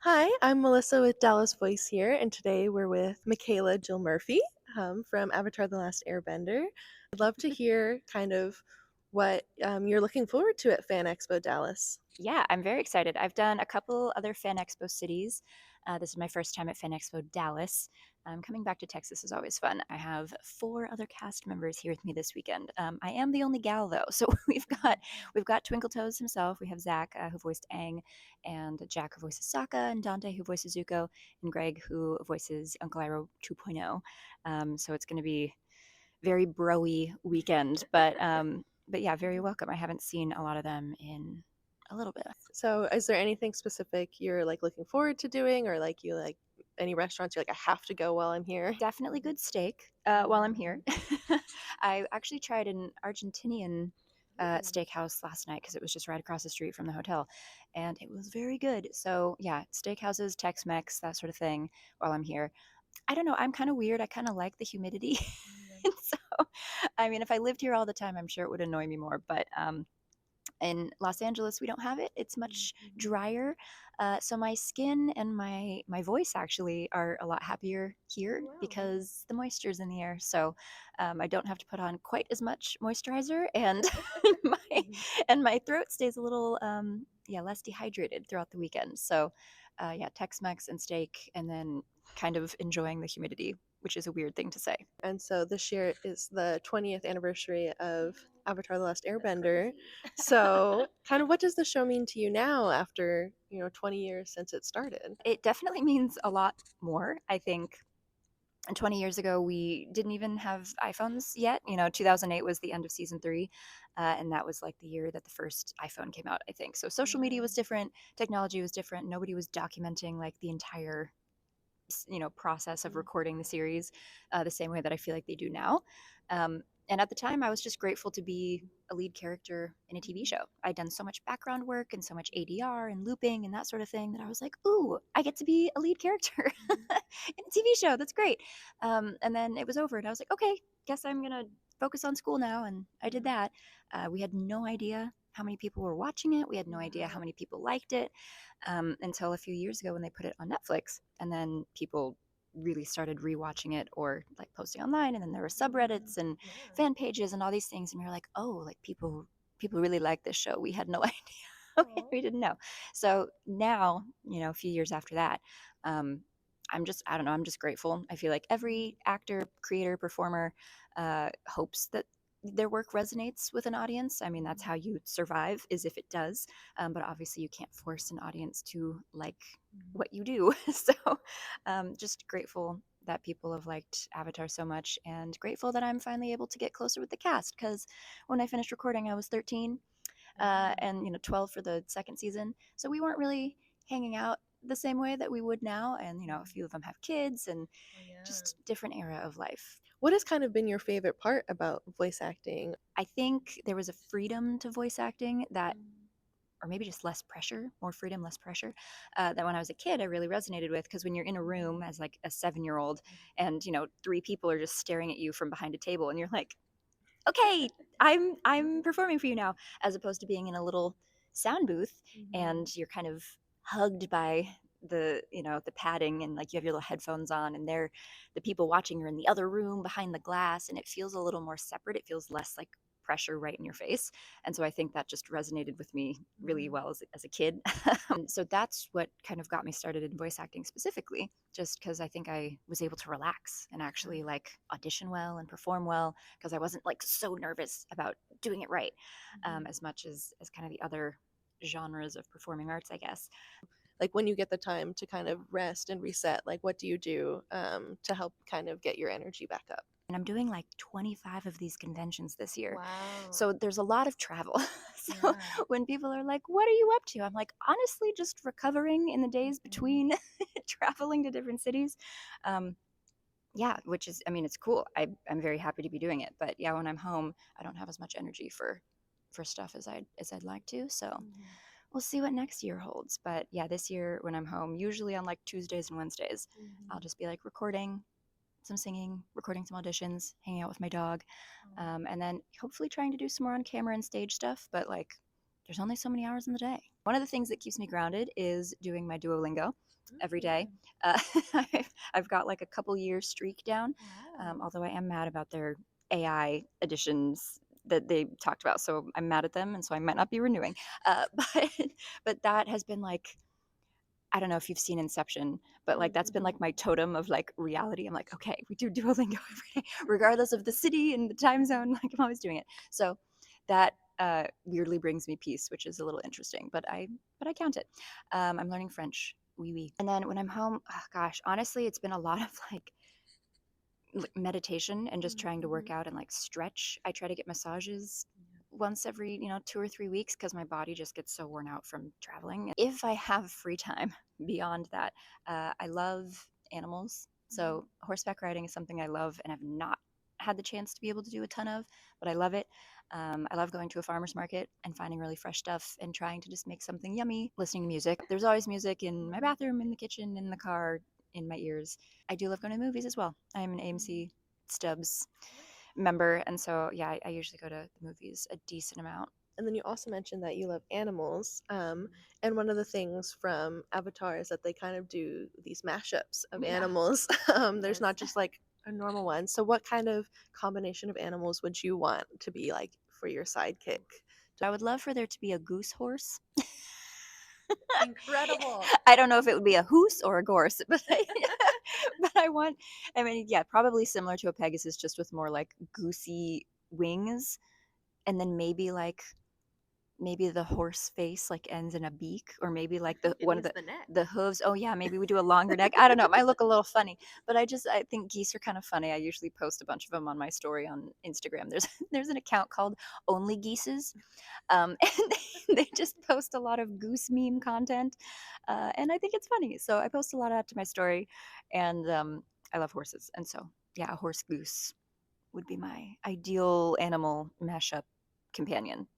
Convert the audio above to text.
Hi, I'm Melissa with Dallas Voice here, and today we're with Michaela Jill Murphy from Avatar The Last Airbender. I'd love to hear kind of what you're looking forward to at FanExpo Dallas. Yeah, I'm very excited. I've done a couple other FanExpo cities. This is my first time at FanExpo Dallas. Coming back to Texas is always fun. I have four other cast members here with me this weekend. I am the only gal though, so we've got Twinkle Toes himself. We have Zach who voiced Aang, and Jack who voices Sokka, and Dante who voices Zuko, and Greg who voices Uncle Iroh 2.0. So it's going to be very broy weekend, but yeah, very welcome. I haven't seen a lot of them in a little bit. So, is there anything specific you're like looking forward to doing, or like you like any restaurants you're like, I have to go while I'm here? Definitely good steak while I'm here. I actually tried an Argentinian steakhouse last night because it was just right across the street from the hotel, and it was very good. So yeah, steakhouses, Tex-Mex, that sort of thing while I'm here. I don't know. I'm kind of weird. I kind of like the humidity. And so, I mean, if I lived here all the time, I'm sure it would annoy me more. But in Los Angeles, we don't have it. It's much drier, so my skin and my voice actually are a lot happier here because the moisture's in the air. So I don't have to put on quite as much moisturizer, and my and my throat stays a little yeah, less dehydrated throughout the weekend. So yeah, Tex-Mex and steak, and then kind of enjoying the humidity, which is a weird thing to say. And so this year is the 20th anniversary of Avatar The Last Airbender. So, kind of what does the show mean to you now after, 20 years since it started? It definitely means a lot more, I think. And 20 years ago, we didn't even have iPhones yet. 2008 was the end of season three, and that was like the year that the first iPhone came out, I think. So social media was different, technology was different. Nobody was documenting like the entire process of recording the series the same way that I feel like they do now. And at the time, I was just grateful to be a lead character in a TV show. I'd done so much background work and so much ADR and looping and that sort of thing that I was like, ooh, I get to be a lead character in a TV show. That's great. And then it was over, and I was like, okay, guess I'm gonna focus on school now. And I did that. We had no idea how many people were watching it. We had no idea how many people liked it until a few years ago when they put it on Netflix, and then people really started rewatching it or like posting online, and then there were subreddits and fan pages and all these things, and you're like, oh, like people really like this show. We had no idea. We didn't know. So now, a few years after that, I don't know, I'm just grateful. I feel like every actor, creator, performer hopes that their work resonates with an audience. I mean, that's how you survive, is if it does. But obviously, you can't force an audience to like what you do. So, just grateful that people have liked Avatar so much, and grateful that I'm finally able to get closer with the cast. Because when I finished recording, I was 13, and 12 for the second season. So we weren't really hanging out the same way that we would now. And a few of them have kids, and just different era of life. What has kind of been your favorite part about voice acting? I think there was a freedom to voice acting that, or maybe just less pressure, more freedom, less pressure, that when I was a kid, I really resonated with. Because when you're in a room as like a 7-year-old, and three people are just staring at you from behind a table, and you're like, okay, I'm performing for you now, as opposed to being in a little sound booth, and you're kind of hugged by the padding, and like you have your little headphones on, and the people watching are in the other room behind the glass, and it feels a little more separate. It feels less like pressure right in your face. And so I think that just resonated with me really well as a kid. So that's what kind of got me started in voice acting specifically, just because I think I was able to relax and actually like audition well and perform well, because I wasn't like so nervous about doing it right, as much as kind of the other genres of performing arts, I guess. Like when you get the time to kind of rest and reset, like what do you do to help kind of get your energy back up? And I'm doing like 25 of these conventions this year. Wow. So there's a lot of travel. So Yeah. when people are like, what are you up to? I'm like, honestly, just recovering in the days between traveling to different cities. Um, yeah, which is, I mean, it's cool. I'm very happy to be doing it. But yeah, when I'm home, I don't have as much energy for stuff as I'd like to. So we'll see what next year holds. But yeah, this year when I'm home, usually on like Tuesdays and Wednesdays, I'll just be like recording some singing, recording some auditions, hanging out with my dog, and then hopefully trying to do some more on camera and stage stuff. But like there's only so many hours in the day. One of the things that keeps me grounded is doing my Duolingo every day. Uh, I've got like a couple years streak down, although I am mad about their AI additions that they talked about. So I'm mad at them, and so I might not be renewing. But but that has been like, I don't know if you've seen Inception, but like that's been like my totem of like reality. I'm like, okay, we do Duolingo every day, regardless of the city and the time zone. Like I'm always doing it. So that weirdly brings me peace, which is a little interesting. But I count it. I'm learning French. Oui, oui. And then when I'm home, oh gosh, honestly, it's been a lot of like meditation and just trying to work out and like stretch. I try to get massages once every 2 or 3 weeks because my body just gets so worn out from traveling. If I have free time beyond that, I love animals. So horseback riding is something I love and have not had the chance to be able to do a ton of, but I love it. I love going to a farmer's market and finding really fresh stuff and trying to just make something yummy, listening to music. There's always music in my bathroom, in the kitchen, in the car, in my ears. I do love going to movies as well. I'm an AMC Stubs member, and so yeah, I usually go to the movies a decent amount. And then you also mentioned that you love animals. And one of the things from Avatar is that they kind of do these mashups of animals. There's not just like a normal one. So, what kind of combination of animals would you want to be like for your sidekick? I would love for there to be a goose horse. Incredible. I don't know if it would be a hoose or a gorse, but but I want. I mean, yeah, probably similar to a Pegasus, just with more like goosey wings, and then maybe the horse face like ends in a beak, or maybe like the one of the hooves. Oh yeah, maybe we do a longer neck. I don't know. It might look a little funny, but I think geese are kind of funny. I usually post a bunch of them on my story on Instagram. There's an account called Only Geeses, and they just post a lot of goose meme content, and I think it's funny. So I post a lot of that to my story, and I love horses, and so yeah, a horse goose would be my ideal animal mashup companion.